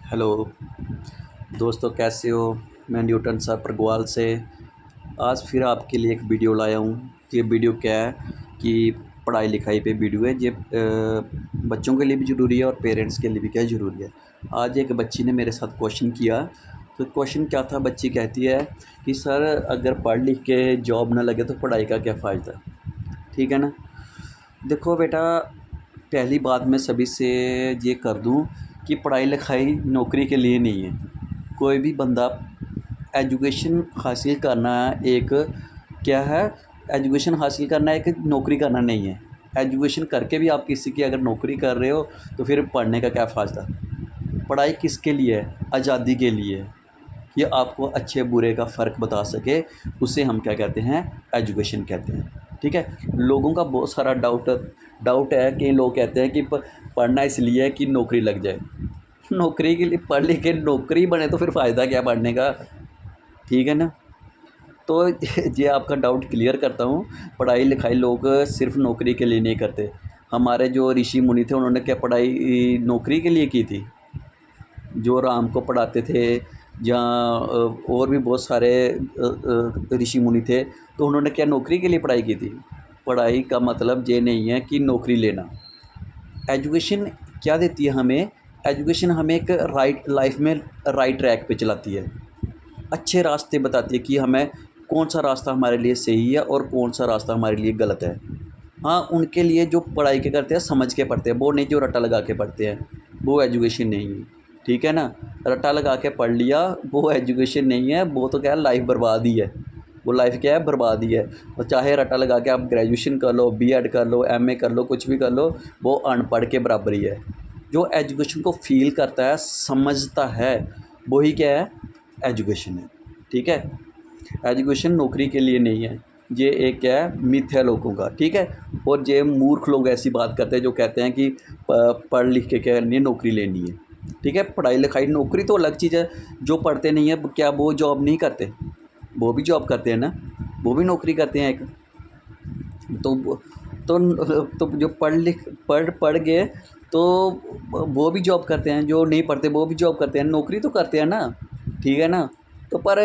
Hello दोस्तों, कैसे हो। मैं न्यूटन सर परगवाल से आज फिर आपके लिए एक वीडियो लाया हूँ। ये वीडियो क्या है कि पढ़ाई लिखाई पे वीडियो है। ये बच्चों के लिए भी ज़रूरी है और पेरेंट्स के लिए भी क्या ज़रूरी है। आज एक बच्ची ने मेरे साथ क्वेश्चन किया। तो क्वेश्चन क्या था, बच्ची कहती है कि सर अगर पढ़ लिख के जॉब ना लगे तो पढ़ाई का क्या फ़ायदा। ठीक है ना। देखो बेटा, पहली बात मैं सभी से ये कर दूं कि पढ़ाई लिखाई नौकरी के लिए नहीं है। कोई भी बंदा एजुकेशन हासिल करना एक क्या है, एजुकेशन हासिल करना एक नौकरी करना नहीं है। एजुकेशन करके भी आप किसी की अगर नौकरी कर रहे हो तो फिर पढ़ने का क्या फ़ायदा। पढ़ाई किसके लिए है? आज़ादी के लिए है। ये आपको अच्छे बुरे का फ़र्क बता सके, उसे हम क्या कहते हैं, एजुकेशन कहते हैं। ठीक है। लोगों का बहुत सारा डाउट है कि लोग कहते हैं कि पढ़ना इसलिए है कि नौकरी लग जाए। नौकरी के लिए पढ़ लिख के नौकरी बने तो फिर फ़ायदा क्या पढ़ने का। ठीक है ना। तो ये आपका डाउट क्लियर करता हूँ। पढ़ाई लिखाई लोग सिर्फ नौकरी के लिए नहीं करते। हमारे जो ऋषि मुनि थे उन्होंने क्या पढ़ाई नौकरी के लिए की थी। जो राम को पढ़ाते थे या और भी बहुत सारे ऋषि मुनि थे, तो उन्होंने क्या नौकरी के लिए पढ़ाई की थी। पढ़ाई का मतलब ये नहीं है कि नौकरी लेना। एजुकेशन क्या देती है हमें? एजुकेशन हमें एक राइट लाइफ में राइट ट्रैक पे चलाती है। अच्छे रास्ते बताती है कि हमें कौन सा रास्ता हमारे लिए सही है और कौन सा रास्ता हमारे लिए गलत है। हाँ, उनके लिए जो पढ़ाई के करते हैं समझ के पढ़ते हैं, वो नहीं जो रट्टा लगा के पढ़ते हैं, वो एजुकेशन नहीं है। ठीक है ना। रट्टा लगा के पढ़ लिया वो एजुकेशन नहीं है, वो तो क्या है, लाइफ बर्बाद ही है। वो लाइफ क्या है, बर्बाद ही है। और चाहे रट्टा लगा के आप ग्रेजुएशन कर लो, बीएड कर लो, एमए कर लो, कुछ भी कर लो, वो अनपढ़ के बराबर ही है। जो एजुकेशन को फील करता है, समझता है, वही क्या है, एजुकेशन है। ठीक है। एजुकेशन नौकरी के लिए नहीं है। ये एक क्या है, मिथ है लोगों का। ठीक है। और ये मूर्ख लोग ऐसी बात करते हैं जो कहते हैं कि पढ़ लिख के क्या नहीं नौकरी लेनी है। ठीक है। पढ़ाई लिखाई नौकरी तो अलग चीज़ है। जो पढ़ते नहीं है क्या वो जॉब नहीं करते? वो भी जॉब करते हैं ना, वो भी नौकरी करते हैं एक। तो तो जो पढ़ गए तो वो भी जॉब करते हैं, जो नहीं पढ़ते वो भी जॉब करते हैं, नौकरी तो करते हैं ना। ठीक है ना। तो पर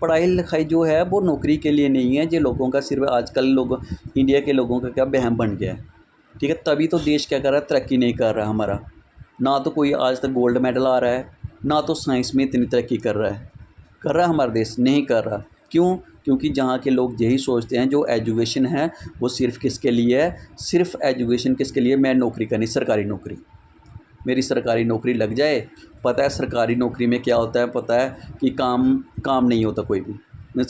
पढ़ाई लिखाई जो है वो नौकरी के लिए नहीं है। ये लोगों का सिर्फ आजकल लोग, इंडिया के लोगों का क्या वहम बन गया है। ठीक है। तभी तो देश क्या कर रहा है, तरक्की नहीं कर रहा हमारा। ना तो कोई आज तक गोल्ड मेडल आ रहा है, ना तो साइंस में इतनी तरक्की कर रहा है हमारा देश, नहीं कर रहा। क्यों? क्योंकि जहाँ के लोग यही सोचते हैं जो एजुकेशन है वो सिर्फ़ किसके लिए है, सिर्फ़ एजुकेशन किसके लिए, मैं नौकरी करनी, सरकारी नौकरी, मेरी सरकारी नौकरी लग जाए। पता है सरकारी नौकरी में क्या होता है, पता है कि काम काम नहीं होता कोई भी।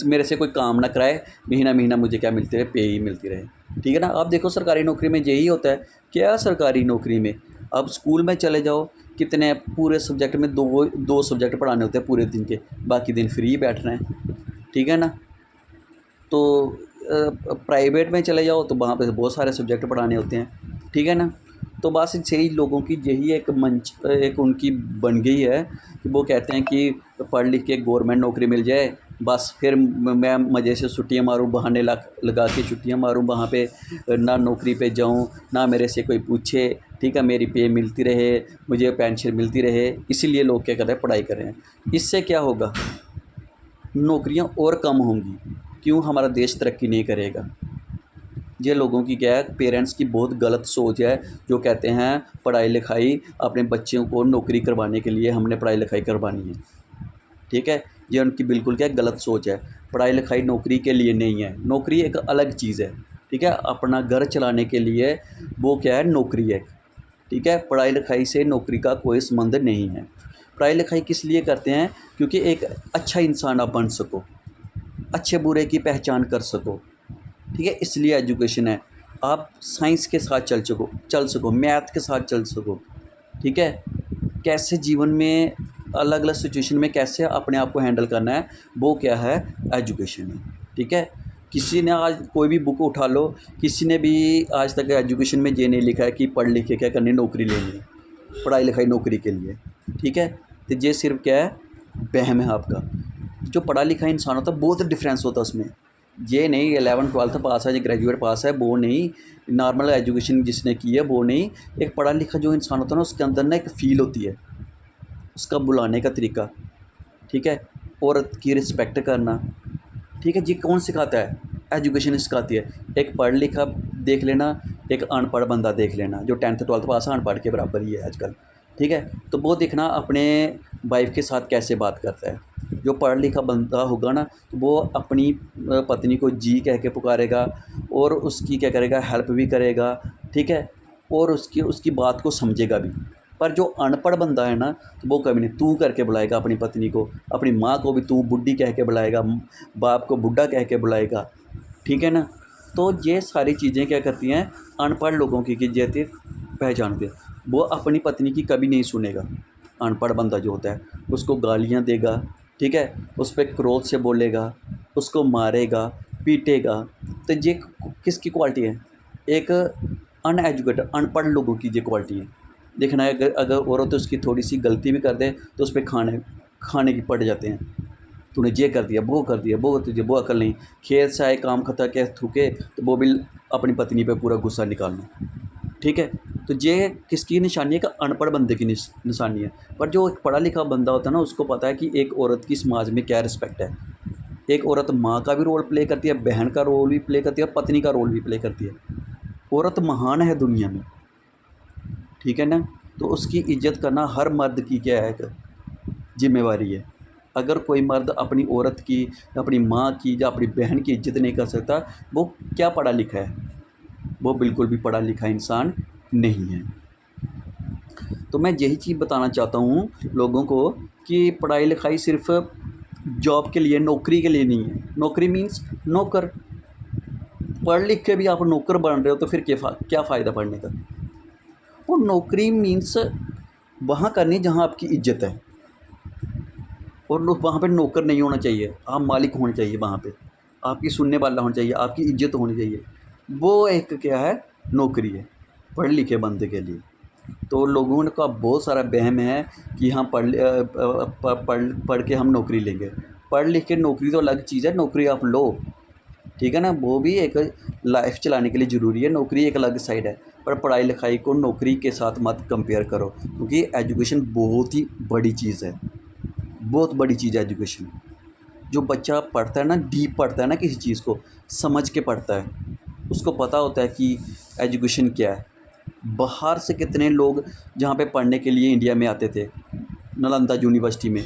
मेरे से कोई काम ना कराए, महीना महीना मुझे क्या मिलती रहे, पे ही मिलती रहे। ठीक है ना। आप देखो सरकारी नौकरी में यही होता है। क्या सरकारी नौकरी में अब स्कूल में चले जाओ, कितने पूरे सब्जेक्ट में दो दो सब्जेक्ट पढ़ाने होते हैं पूरे दिन के, बाकी दिन फ्री बैठना है। ठीक है ना। तो प्राइवेट में चले जाओ तो वहाँ पे बहुत सारे सब्जेक्ट पढ़ाने होते हैं। ठीक है ना। तो बस यही लोगों की यही एक मंच एक उनकी बन गई है कि वो कहते हैं कि पढ़ लिख के गवर्नमेंट नौकरी मिल जाए, बस फिर मैं मज़े से छुट्टियाँ मारूँ, बहाने लगा के छुट्टियाँ मारूँ वहाँ पे, ना नौकरी पे जाऊँ, ना मेरे से कोई पूछे। ठीक है। मेरी पे मिलती रहे, मुझे पेंशन मिलती रहे, इसीलिए लोग क्या करते हैं, पढ़ाई कर रहे हैं। इससे क्या होगा, नौकरियां और कम होंगी। क्यों? हमारा देश तरक्की नहीं करेगा। ये लोगों की क्या है, पेरेंट्स की बहुत गलत सोच है, जो कहते हैं पढ़ाई लिखाई अपने बच्चों को नौकरी करवाने के लिए हमने पढ़ाई लिखाई करवानी है। ठीक है। ये उनकी बिल्कुल क्या गलत सोच है। पढ़ाई लिखाई नौकरी के लिए नहीं है, नौकरी एक अलग चीज़ है। ठीक है। अपना घर चलाने के लिए वो क्या है, नौकरी है। ठीक है। पढ़ाई लिखाई से नौकरी का कोई संबंध नहीं है। पढ़ाई लिखाई किस लिए करते हैं? क्योंकि एक अच्छा इंसान आप बन सको, अच्छे बुरे की पहचान कर सको। ठीक है। इसलिए एजुकेशन है। आप साइंस के साथ चल सको, मैथ के साथ चल सको। ठीक है। कैसे जीवन में अलग अलग सिचुएशन में कैसे अपने आप को हैंडल करना है, वो क्या है, एजुकेशन है। ठीक है। किसी ने आज कोई भी बुक उठा लो, किसी ने भी आज तक एजुकेशन में ये नहीं लिखा है कि पढ़ लिख के क्या करनी, नौकरी लेनी है, पढ़ाई लिखाई नौकरी के लिए। ठीक है। तो ये सिर्फ क्या है, वहम है आपका। जो पढ़ा लिखा इंसान होता है बहुत डिफरेंस होता है उसमें। ये नहीं 11वीं 12वीं पास है या ग्रेजुएट पास है, वो नहीं, नॉर्मल एजुकेशन जिसने की है वो नहीं। एक पढ़ा लिखा जो इंसान होता है ना, उसके अंदर ना एक फ़ील होती है। उसका बुलाने का तरीका, ठीक है, औरत की रिस्पेक्ट करना, ठीक है जी। कौन सिखाता है? एजुकेशन सिखाती है। एक पढ़ लिखा देख लेना, एक अनपढ़ बंदा देख लेना, जो 10th 12th पास है, अनपढ़ के बराबर ही है आजकल, ठीक है। तो वो देखना अपने वाइफ के साथ कैसे बात करता है। जो पढ़ लिखा बंदा होगा ना, तो वो अपनी पत्नी को जी कह के पुकारेगा और उसकी क्या करेगा, हेल्प भी करेगा, ठीक है, और उसकी उसकी बात को समझेगा भी। पर जो अनपढ़ बंदा है ना, तो वो कभी नहीं तू करके बुलाएगा अपनी पत्नी को, अपनी माँ को भी तू बुढ़ी कह के बुलाएगा, बाप को बुढ़ा कह के बुलाएगा, ठीक है ना। तो ये सारी चीज़ें क्या करती हैं, अनपढ़ लोगों की जैसे पहचान के, वो अपनी पत्नी की कभी नहीं सुनेगा। अनपढ़ बंदा जो होता है उसको गालियाँ देगा, ठीक है, उस पर क्रोध से बोलेगा, उसको मारेगा, पीटेगा। तो ये किसकी क्वालिटी है? एक अनएजुकेटेड अनपढ़ लोगों की ये क्वालिटी है। देखना है, अगर अगर औरत उसकी थोड़ी सी गलती भी कर दे तो उस पर खाने खाने की पड़ जाते हैं। तूने ये कर दिया, वो कर दिया, वो तुझे वो अकल नहीं। खेत से आए काम खत्म के थूके तो वो भी अपनी पत्नी पे पूरा गुस्सा निकालना, ठीक है। तो ये किसकी निशानी है? कि अनपढ़ बंदे की निशानी है। पर जो एक पढ़ा लिखा बंदा होता है ना, उसको पता है कि एक औरत की समाज में क्या रिस्पेक्ट है। एक औरत माँ का भी रोल प्ले करती है, बहन का रोल भी प्ले करती है, पत्नी का रोल भी प्ले करती है। औरत महान है दुनिया में, ठीक है ना। तो उसकी इज्जत करना हर मर्द की क्या है, एक जिम्मेवारी है। अगर कोई मर्द अपनी औरत की, अपनी माँ की या अपनी बहन की इज्जत नहीं कर सकता, वो क्या पढ़ा लिखा है? वो बिल्कुल भी पढ़ा लिखा इंसान नहीं है। तो मैं यही चीज़ बताना चाहता हूँ लोगों को कि पढ़ाई लिखाई सिर्फ जॉब के लिए, नौकरी के लिए नहीं है। नौकरी मीन्स नौकर। पढ़ लिख के भी आप नौकर बन रहे हो तो फिर क्या फ़ायदा पढ़ने का? और नौकरी मीन्स वहाँ करनी जहाँ आपकी इज्जत है, और वहाँ पे नौकर नहीं होना चाहिए, आप मालिक होने चाहिए। वहाँ पे आपकी सुनने वाला होना चाहिए, आपकी इज्जत होनी चाहिए। वो एक क्या है, नौकरी है पढ़े लिखे बंदे के लिए। तो लोगों का बहुत सारा वहम है कि हाँ पढ़ के हम नौकरी लेंगे। पढ़ लिख के नौकरी तो अलग चीज़ है, नौकरी आप लो, ठीक है ना, वो भी एक लाइफ चलाने के लिए ज़रूरी है। नौकरी एक अलग साइड है, पर पढ़ाई लिखाई को नौकरी के साथ मत कंपेयर करो, क्योंकि एजुकेशन बहुत ही बड़ी चीज़ है, बहुत बड़ी चीज़ है एजुकेशन। जो बच्चा पढ़ता है ना, डीप पढ़ता है ना, किसी चीज़ को समझ के पढ़ता है, उसको पता होता है कि एजुकेशन क्या है। बाहर से कितने लोग जहाँ पे पढ़ने के लिए इंडिया में आते थे, नालंदा यूनिवर्सिटी में,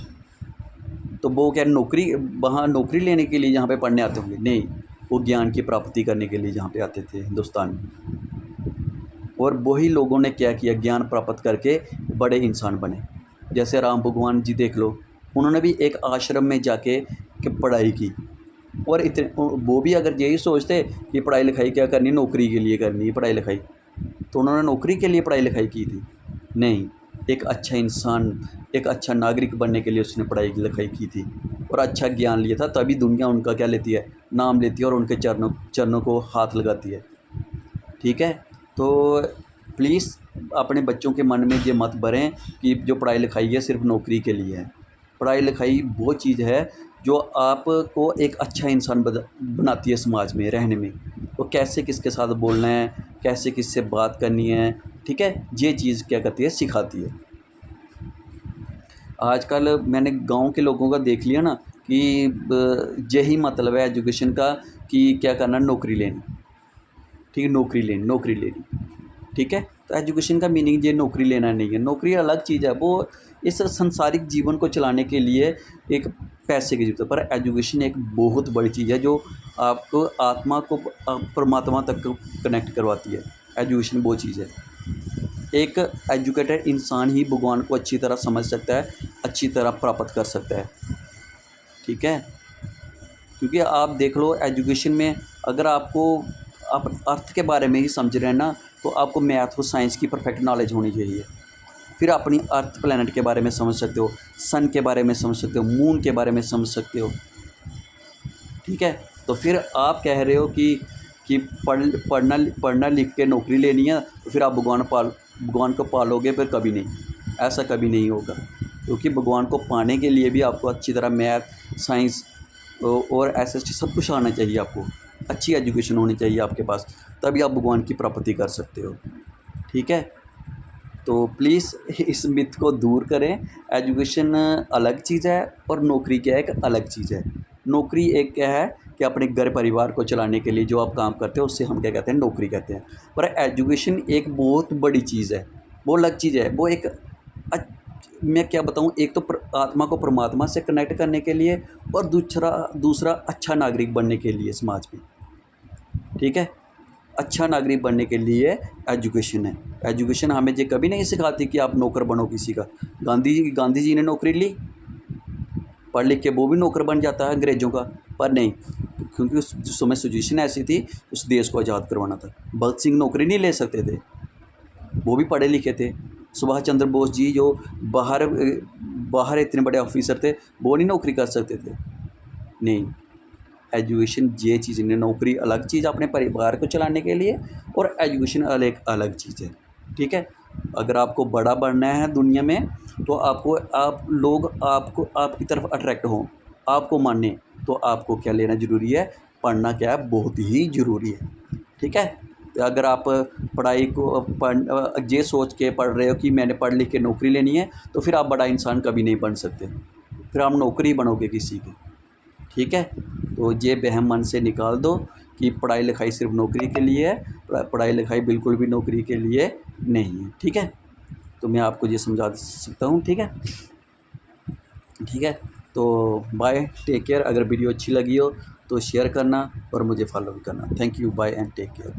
तो वो क्या नौकरी, वहाँ नौकरी लेने के लिए यहाँ पे पढ़ने आते होंगे? नहीं, वो ज्ञान की प्राप्ति करने के लिए जहाँ पे आते थे हिंदुस्तान में। और वही लोगों ने क्या किया, ज्ञान प्राप्त करके बड़े इंसान बने। जैसे राम भगवान जी देख लो, उन्होंने भी एक आश्रम में जाके पढ़ाई की। और इतने वो भी अगर यही सोचते कि पढ़ाई लिखाई क्या करनी, नौकरी के लिए करनी है पढ़ाई लिखाई, तो उन्होंने नौकरी के लिए पढ़ाई लिखाई की थी? नहीं, एक अच्छा इंसान, एक अच्छा नागरिक बनने के लिए उसने पढ़ाई लिखाई की थी और अच्छा ज्ञान लिया था। तभी दुनिया उनका क्या लेती है, नाम लेती है और उनके चरणों चरणों को हाथ लगाती है, ठीक है। तो प्लीज़ अपने बच्चों के मन में ये मत भरें कि जो पढ़ाई लिखाई है सिर्फ नौकरी के लिए है। पढ़ाई लिखाई वो चीज़ है जो आपको एक अच्छा इंसान बनाती है समाज में रहने में। तो कैसे किसके साथ बोलना है, कैसे किससे बात करनी है, ठीक है, ये चीज़ क्या करती है, सिखाती है। आजकल मैंने गांव के लोगों का देख लिया ना कि यही मतलब है एजुकेशन का कि क्या करना, नौकरी लेनी, ठीक है, नौकरी लेनी, ठीक है। तो एजुकेशन का मीनिंग ये नौकरी लेना नहीं है। नौकरी अलग चीज़ है, वो इस संसारिक जीवन को चलाने के लिए एक पैसे की ज़रूरत है। पर एजुकेशन एक बहुत बड़ी चीज़ है जो आपको आत्मा को परमात्मा तक कनेक्ट करवाती है। एजुकेशन वो चीज़ है। एक एजुकेटेड इंसान ही भगवान को अच्छी तरह समझ सकता है, अच्छी तरह प्राप्त कर सकता है, ठीक है। क्योंकि आप देख लो एजुकेशन में, अगर आपको आप अर्थ के बारे में ही समझ रहे हैं ना, तो आपको मैथ और साइंस की परफेक्ट नॉलेज होनी चाहिए। फिर अपनी अर्थ प्लैनेट के बारे में समझ सकते हो, सन के बारे में समझ सकते हो, मून के बारे में समझ सकते हो, ठीक है। तो फिर आप कह रहे हो कि पढ़ना लिख के नौकरी लेनी है, तो फिर आप भगवान को पालोगे? फिर कभी नहीं, ऐसा कभी नहीं होगा। क्योंकि भगवान को पाने के लिए भी आपको अच्छी तरह मैथ, साइंस और एसएसटी सब कुछ आना चाहिए। आपको अच्छी एजुकेशन होनी चाहिए आपके पास, तभी आप भगवान की प्राप्ति कर सकते हो, ठीक है। तो प्लीज़ इस मिथ को दूर करें। एजुकेशन अलग चीज़ है और नौकरी क्या है, एक अलग चीज़ है। नौकरी एक क्या है कि अपने घर परिवार को चलाने के लिए जो आप काम करते हो उससे हम क्या कहते हैं, नौकरी कहते हैं। पर एजुकेशन एक बहुत बड़ी चीज़ है, वो अलग चीज़ है। वो एक मैं क्या बताऊँ, एक तो आत्मा को परमात्मा से कनेक्ट करने के लिए और दूसरा अच्छा नागरिक बनने के लिए समाज में, ठीक है। अच्छा नागरिक बनने के लिए एजुकेशन है। एजुकेशन हमें ये कभी नहीं सिखाती कि आप नौकर बनो किसी का। गांधी जी ने नौकरी ली, पढ़ लिख के वो भी नौकर बन जाता है अंग्रेज़ों का, पर नहीं, क्योंकि उस समय सिचुएशन ऐसी थी, उस देश को आज़ाद करवाना था। भगत सिंह नौकरी नहीं ले सकते थे, वो भी पढ़े लिखे थे। सुभाष चंद्र बोस जी जो बाहर इतने बड़े ऑफिसर थे, वो नहीं नौकरी कर सकते थे। नहीं, एजुकेशन ये चीज़ नहीं, नौकरी अलग चीज़ अपने परिवार को चलाने के लिए, और एजुकेशन अलग चीज़ है, ठीक है। अगर आपको बड़ा बनना है दुनिया में, तो लोग आपकी तरफ अट्रैक्ट हों, आपको माने, तो आपको क्या लेना ज़रूरी है, पढ़ना क्या है, बहुत ही ज़रूरी है, ठीक है। तो अगर आप पढ़ाई को ये सोच के पढ़ रहे हो कि मैंने पढ़ लिख के नौकरी लेनी है, तो फिर आप बड़ा इंसान कभी नहीं बन सकते, फिर आप नौकरी बनोगे किसी की, ठीक है। तो ये वहम मन से निकाल दो कि पढ़ाई लिखाई सिर्फ नौकरी के लिए है। पढ़ाई लिखाई बिल्कुल भी नौकरी के लिए नहीं है, ठीक है। तो मैं आपको ये समझा सकता हूँ, ठीक है, ठीक है। तो बाय, टेक केयर। अगर वीडियो अच्छी लगी हो तो शेयर करना और मुझे फॉलो भी करना। Thank you, bye and take care.